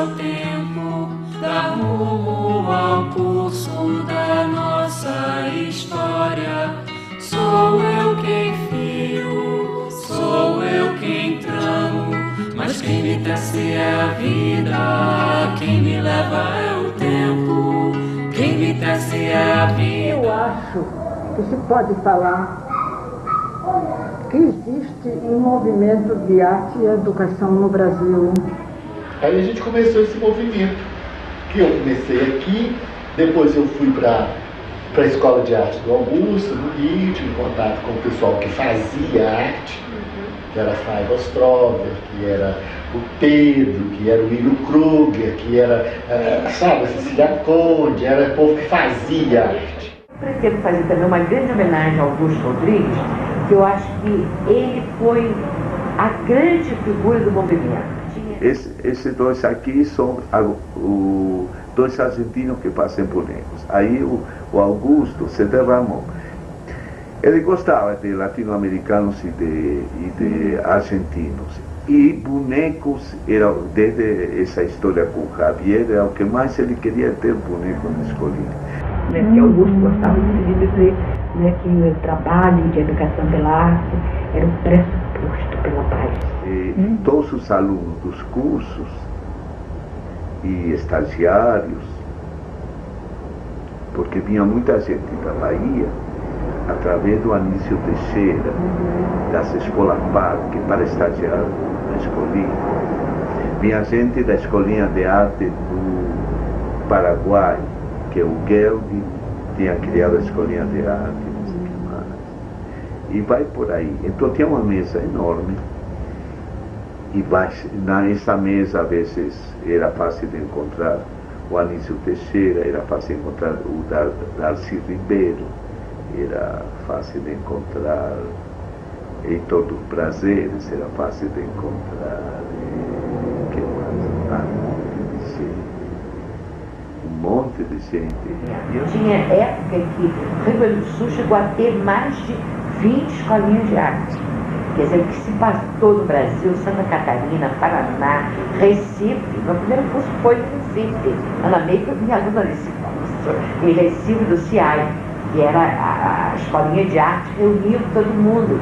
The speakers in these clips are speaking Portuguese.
ao tempo, dá rumo ao curso da nossa história. Sou eu quem fio, sou eu quem tramo, mas quem me tece é a vida, quem me leva é o tempo, quem me tece é a vida. Eu acho que se pode falar que existe um movimento de arte e educação no Brasil. Aí a gente começou esse movimento, que eu comecei aqui, depois eu fui para a Escola de Arte do Augusto, no Rio, tive contato com o pessoal que fazia arte, que era Faiva Ostrover, que era o Pedro, que era o William Kruger, que era, sabe, a Cecília Conde, era o povo que fazia arte. Pretendo fazer também uma grande homenagem ao Augusto Rodrigues, que eu acho que ele foi a grande figura do movimento. Esses dois aqui são dois argentinos que fazem bonecos. Aí o Augusto se derramou. Ele gostava de latino-americanos e de argentinos. E bonecos, era, desde essa história com o Javier, era o que mais ele queria ter boneco na escolinha. Que Augusto gostava muito de dizer, né, que o trabalho de educação pela arte era um pressuposto pela paz. E todos os alunos dos cursos e estagiários, porque vinha muita gente da Bahia, através do Anísio Teixeira, das escolas parque, para estagiar na escolinha. Vinha gente da escolinha de arte do Paraguai, que o Geldi tinha criado a escolinha de arte, não sei o que mais. E vai por aí. Então tinha uma mesa enorme, e nessa mesa às vezes era fácil de encontrar o Anísio Teixeira, era fácil de encontrar o Darcy Ribeiro, era fácil de encontrar Heitor dos Prazeres, era fácil de encontrar que mais? Um monte de gente. Tinha época que o Rio Grande do Sul chegou a ter mais de 20 escolinhas de arte. Quer dizer, que se passou no Brasil, Santa Catarina, Paraná, Recife. Meu primeiro curso foi em Recife. Ana May foi minha aluna nesse curso. Em Recife, do CIAI, que era a escolinha de arte, reunindo todo mundo.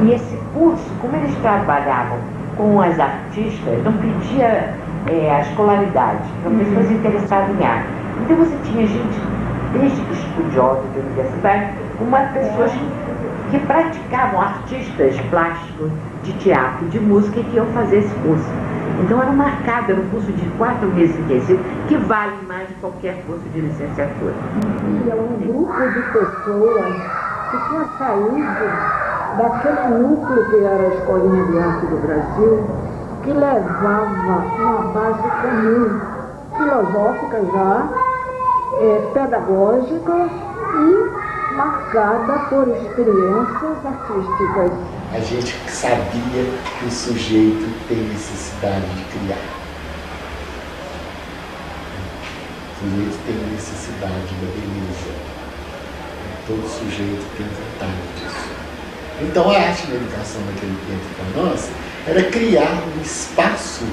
E esse curso, como eles trabalhavam com as artistas, não pedia a escolaridade, eram pessoas interessadas em arte. Então você tinha gente, desde estudiosos de universidade, como pessoas que praticavam, artistas plásticos, de teatro, de música, que iam fazer esse curso. Então era marcado, era um curso de 4 meses intensivo, que vale mais de qualquer curso de licenciatura. E é um grupo de pessoas que tinha saído daquele núcleo que era a Escolinha de Arte do Brasil, que levava uma base comum, filosófica já, pedagógica e marcada por experiências artísticas. A gente sabia que o sujeito tem necessidade de criar. O sujeito tem necessidade da beleza. Todo sujeito tem vontade disso. Então a arte da educação naquele tempo para nós era criar um espaço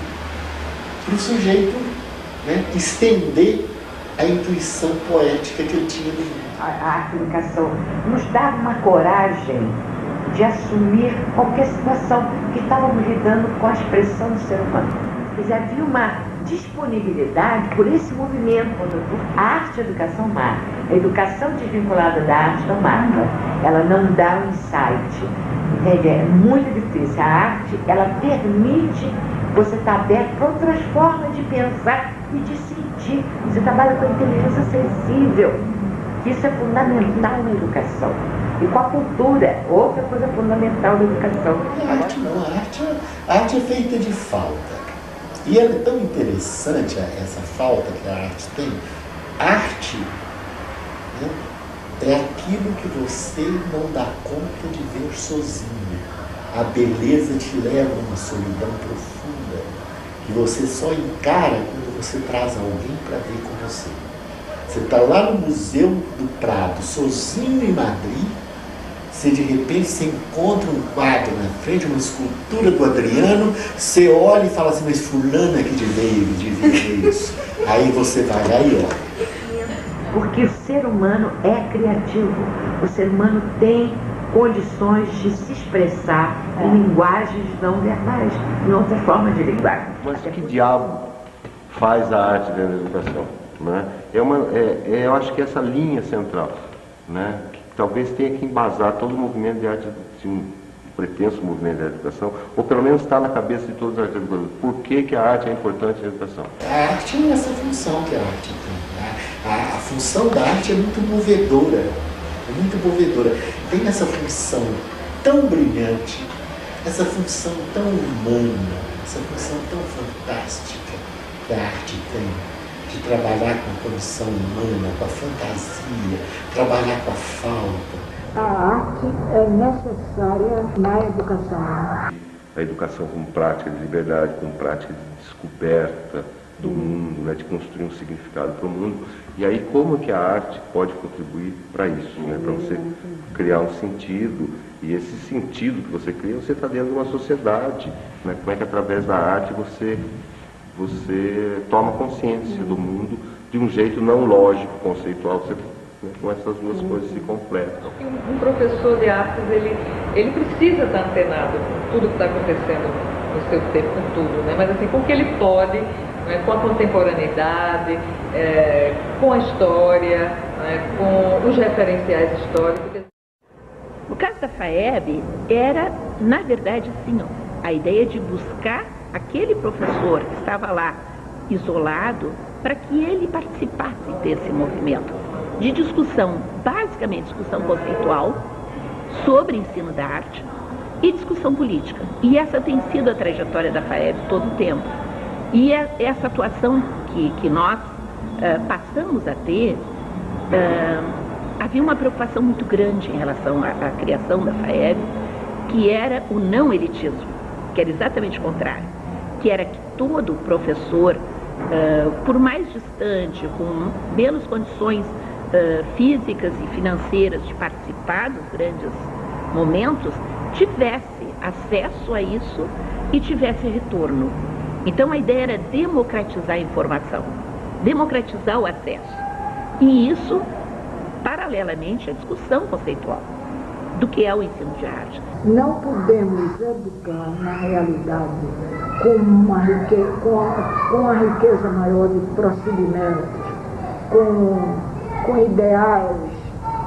para o sujeito, né, estender a intuição poética que ele tinha do mundo. A arte da educação nos dava uma coragem de assumir qualquer situação que estávamos lidando com a expressão do ser humano. Quer dizer, havia uma disponibilidade por esse movimento. A arte e a educação marca. A educação desvinculada da arte não marca. Ela não dá um insight. Entende? É muito difícil. A arte, ela permite você estar aberto para outras formas de pensar e de sentir. Você trabalha com a inteligência sensível. Isso é fundamental na educação. E com a cultura, outra coisa fundamental da educação. A arte não, a arte é feita de falta. E é tão interessante essa falta que a arte tem. Arte, né, é aquilo que você não dá conta de ver sozinho. A beleza te leva a uma solidão profunda, que você só encara quando você traz alguém para ver com você. Você está lá no Museu do Prado, sozinho em Madrid, Você de repente você encontra um quadro na frente, uma escultura do Adriano, você olha e fala assim, mas fulano aqui devia ver isso. Aí você vai lá e olha. Porque o ser humano é criativo, o ser humano tem condições de se expressar em linguagens não verbais, em outra forma de linguagem. Mas que diabo faz a arte dentro da educação? Né? Eu acho que essa linha central, né, que talvez tenha que embasar todo o movimento de arte, um pretenso movimento da educação, ou pelo menos está na cabeça de todos os artistas. Por que a arte é importante na educação? A arte é essa função que a arte tem. Né? A função da arte é muito movedora. Tem essa função tão brilhante, essa função tão humana, essa função tão fantástica que a arte tem, de trabalhar com a condição humana, com a fantasia, trabalhar com a falta. A arte é necessária na educação. A educação como prática de liberdade, como prática de descoberta do mundo, né, de construir um significado para o mundo. E aí como que a arte pode contribuir para isso, né, para você criar um sentido, e esse sentido que você cria, você está dentro de uma sociedade, né, como é que através da arte você toma consciência do mundo de um jeito não lógico, conceitual, você, né, com essas duas coisas se completam. Um professor de artes, ele precisa estar antenado com tudo que está acontecendo no seu tempo, com tudo, né? Mas assim, com o que ele pode, né, com a contemporaneidade, com a história, né, com os referenciais históricos. No caso da FAEB, era, na verdade, assim, ó, a ideia de buscar aquele professor que estava lá isolado para que ele participasse desse movimento de discussão, basicamente discussão conceitual sobre ensino da arte e discussão política. E essa tem sido a trajetória da FAEB todo o tempo. E essa atuação que nós passamos a ter, havia uma preocupação muito grande em relação à criação da FAEB, que era o não elitismo, que era exatamente o contrário, que era que todo professor, por mais distante, com menos condições físicas e financeiras de participar dos grandes momentos, tivesse acesso a isso e tivesse retorno. Então a ideia era democratizar a informação, democratizar o acesso. E isso, paralelamente à discussão conceitual do que é o ensino de arte. Não podemos educar na realidade com uma riqueza maior de procedimentos, com ideais,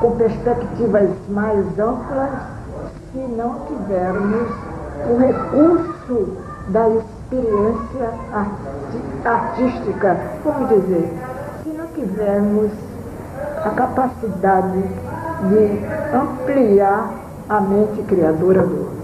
com perspectivas mais amplas, se não tivermos o recurso da experiência artística, vamos dizer, se não tivermos a capacidade de ampliar a mente criadora do homem.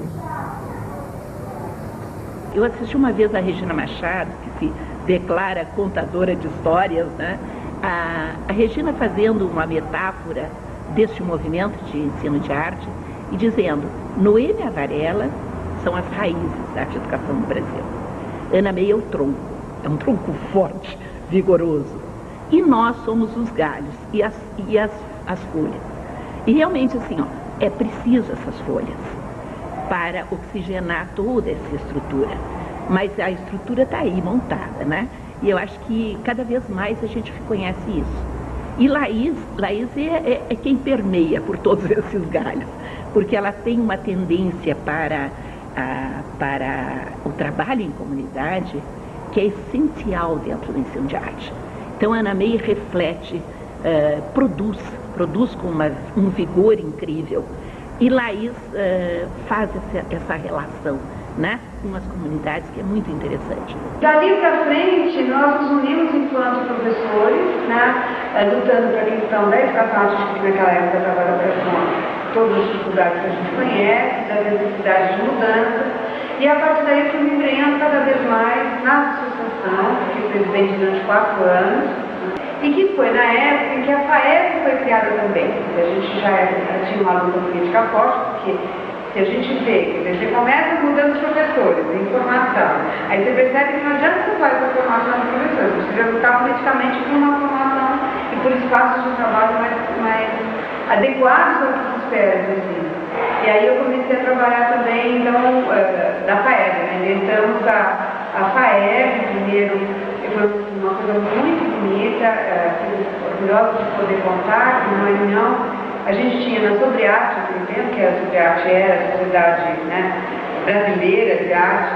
Eu assisti uma vez a Regina Machado, que se declara contadora de histórias, né? A Regina fazendo uma metáfora deste movimento de ensino de arte e dizendo: Noêmia Varela são as raízes da arte e educação no Brasil. Ana Meia é o tronco, é um tronco forte, vigoroso. E nós somos os galhos e as folhas. E realmente assim, ó, é preciso essas folhas para oxigenar toda essa estrutura. Mas a estrutura está aí montada, né? E eu acho que cada vez mais a gente conhece isso. E Laís é quem permeia por todos esses galhos, porque ela tem uma tendência para o trabalho em comunidade que é essencial dentro do ensino de arte. Então a Ana Meia reflete, produz com um vigor incrível. E Laís faz essa relação, né, com as comunidades, que é muito interessante. Dali para frente, nós nos unimos enquanto professores, né, lutando para a questão da educação artística, que naquela época estava com todas as dificuldades que a gente conhece, das necessidades de mudança. E a partir daí fui me empenhando cada vez mais na associação, fui presidente durante 4 anos, e que foi na época em que a FAEB foi criada também. A gente já tinha uma luta política forte, porque se a gente vê, você começa mudando os professores, informação, aí você percebe que não adianta você fazer a formação dos professores, você precisa lutar politicamente por uma formação e por espaços de trabalho mais adequados ao que se espera do ensino. E aí eu comecei a trabalhar também, então, da FAEB, né? Entramos a FAEB primeiro, foi uma coisa muito bonita, orgulhosa de poder contar, numa reunião, a gente tinha na Sobrearte, naquele tempo, que a Sobrearte era a Sociedade, né, Brasileira de Arte,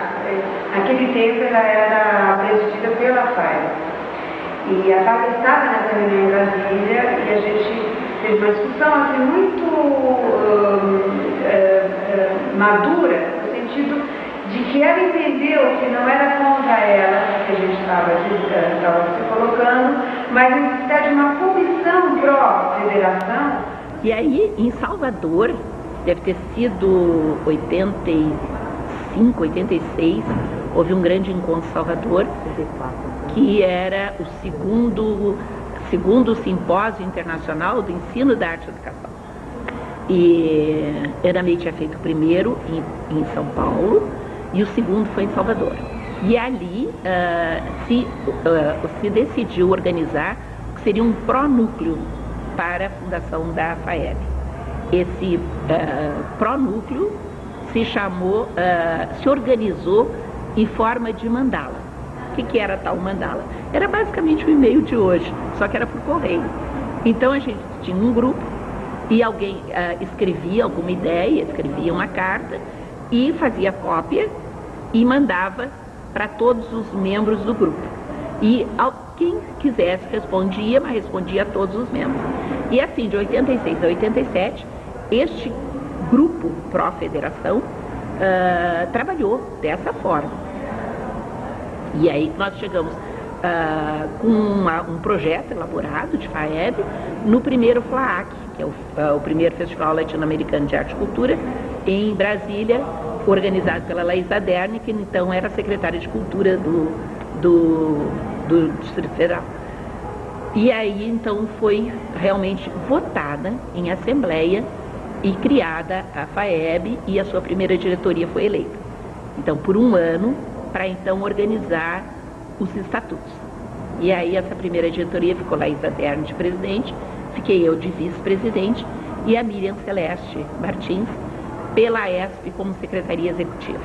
naquele tempo ela era presidida pela FAEB. E a FAEB estava nessa reunião em Brasília e a gente teve uma discussão assim, muito madura, no sentido de que ela entendeu que não era contra ela que a gente estava se colocando, mas a necessidade de uma comissão pró-federação. E aí, em Salvador, deve ter sido 85, 86, houve um grande encontro em Salvador, que era o segundo simpósio internacional do ensino da arte e educação. E Ana May tinha feito o primeiro em São Paulo e o segundo foi em Salvador. E ali se decidiu organizar o que seria um pró-núcleo para a fundação da FAEB. Esse pró-núcleo se organizou em forma de mandala. O que era tal mandala? Era basicamente o e-mail de hoje, só que era por correio. Então a gente tinha um grupo e alguém escrevia alguma ideia, escrevia uma carta e fazia cópia e mandava para todos os membros do grupo. E quem quisesse respondia, mas respondia a todos os membros. E assim, de 86 a 87, este grupo pró-federação trabalhou dessa forma. E aí nós chegamos com um projeto elaborado de FAEB no primeiro FLAAC, que é o primeiro Festival Latino-Americano de Arte e Cultura, em Brasília, organizado pela Laís Aderne, que então era secretária de Cultura do Distrito Federal. E aí então foi realmente votada em assembleia e criada a FAEB e a sua primeira diretoria foi eleita. Então por um ano, para então organizar os estatutos. E aí essa primeira diretoria ficou Laís Aderne de presidente, fiquei eu de vice-presidente e a Miriam Celeste Martins pela ESP como secretaria executiva.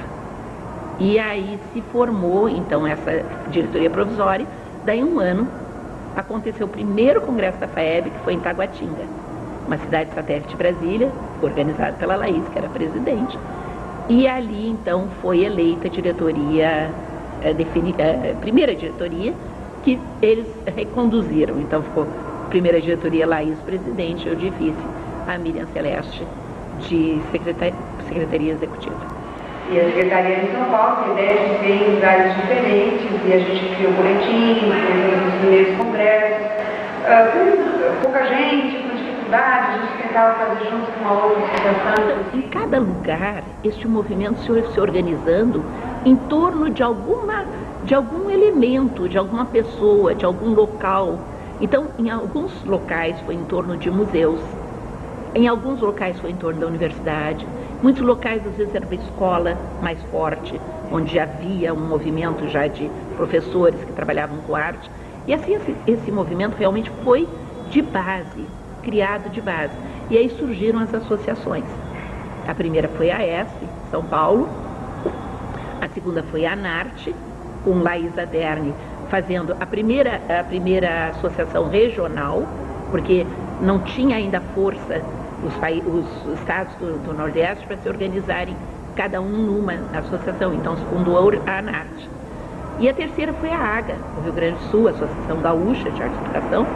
E aí se formou então essa diretoria provisória, daí um ano aconteceu o primeiro congresso da FAEB, que foi em Taguatinga, uma cidade satélite de Brasília, organizado pela Laís, que era presidente. E ali, então, foi eleita a diretoria, primeira diretoria, que eles reconduziram. Então, ficou primeira diretoria Laís, presidente, eu de vice, a Miriam Celeste, de secretaria executiva. E a secretaria de São Paulo, a ideia de ter em lugares diferentes, e a gente criou boletins, fez os primeiros congressos, com pouca gente, com dificuldade, a gente tentava fazer junto com uma outra associação. Em cada lugar, este movimento se organizando em torno de algum elemento, de alguma pessoa, de algum local. Então, em alguns locais foi em torno de museus, em alguns locais foi em torno da universidade, muitos locais às vezes era uma escola mais forte, onde havia um movimento já de professores que trabalhavam com arte. E assim esse movimento realmente foi de base, criado de base. E aí surgiram as associações. A primeira foi a ESP, São Paulo, a segunda foi a ANARTE, com Laís Aderne fazendo a primeira associação regional, porque não tinha ainda força os estados do Nordeste para se organizarem cada um numa associação, então se fundou a ANARTE. E a terceira foi a AGA, no Rio Grande do Sul, a Associação Gaúcha de Arte e Educação,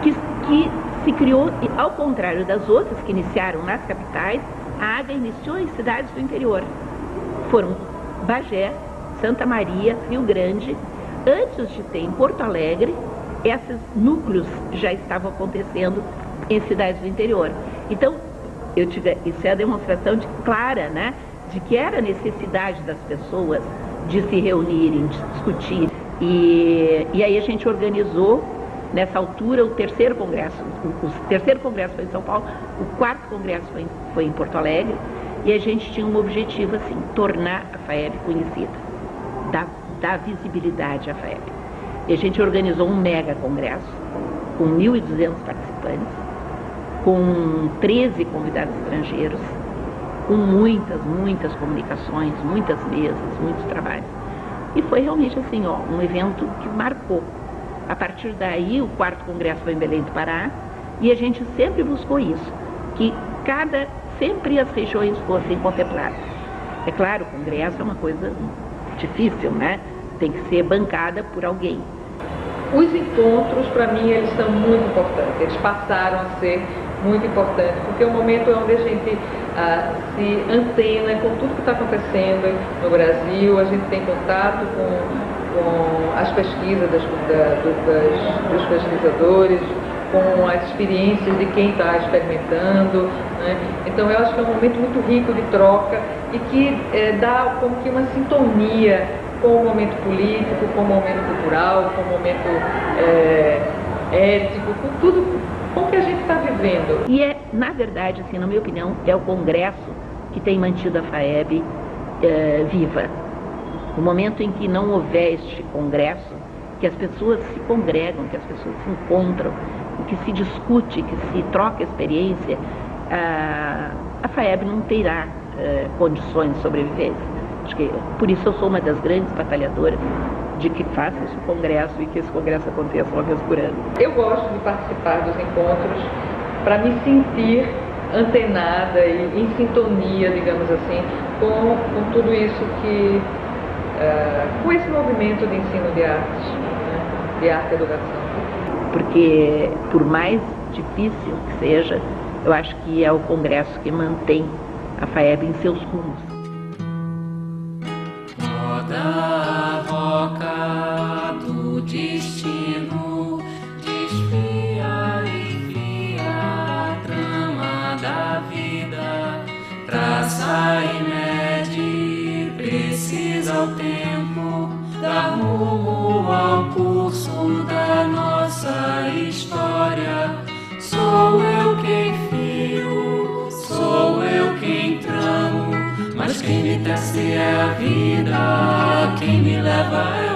que se criou, ao contrário das outras que iniciaram nas capitais, a AGA iniciou em cidades do interior. Foram Bagé, Santa Maria, Rio Grande. Antes de ter em Porto Alegre, esses núcleos já estavam acontecendo em cidades do interior. Então, isso é a demonstração clara, né, de que era necessidade das pessoas de se reunirem, de discutir. E aí a gente organizou, nessa altura, o terceiro congresso. O terceiro congresso foi em São Paulo, o quarto congresso foi em Porto Alegre, e a gente tinha um objetivo assim, tornar a FAEB conhecida, dar visibilidade à FAEB. E a gente organizou um mega congresso, com 1.200 participantes, com 13 convidados estrangeiros, com muitas comunicações, muitas mesas, muitos trabalhos. E foi realmente assim, ó, um evento que marcou. A partir daí, o 4º Congresso foi em Belém do Pará, e a gente sempre buscou isso, que sempre as regiões fossem contempladas. É claro, o Congresso é uma coisa difícil, né? Tem que ser bancada por alguém. Os encontros, para mim, eles são muito importantes, eles passaram a ser muito importantes, porque é um momento onde a gente se antena com tudo que está acontecendo no Brasil, a gente tem contato com as pesquisas dos pesquisadores, com as experiências de quem está experimentando, né? Então eu acho que é um momento muito rico de troca e que dá como que uma sintonia com o momento político, com o momento cultural, com o momento ético, com tudo com o que a gente está vivendo. E na verdade, assim, na minha opinião, é o Congresso que tem mantido a FAEB viva. No momento em que não houver este Congresso, que as pessoas se congregam, que as pessoas se encontram, que se discute, que se troca experiência, a FAEB não terá condições de sobrevivência. Acho que por isso eu sou uma das grandes batalhadoras de que faça esse congresso e que esse congresso aconteça uma vez por ano. Eu gosto de participar dos encontros para me sentir antenada e em sintonia, digamos assim, com tudo isso que... com esse movimento de ensino de artes, né? De arte e educação. Porque, por mais difícil que seja, eu acho que é o congresso que mantém a FAEB em seus rumos. Roda a roca do destino, desfia e via a trama da vida, traça e mede, precisa o tempo, dar rumo ao curso da nossa história. Sou eu quem fio, sou eu quem tramo, mas quem me tece é a vida, quem me leva é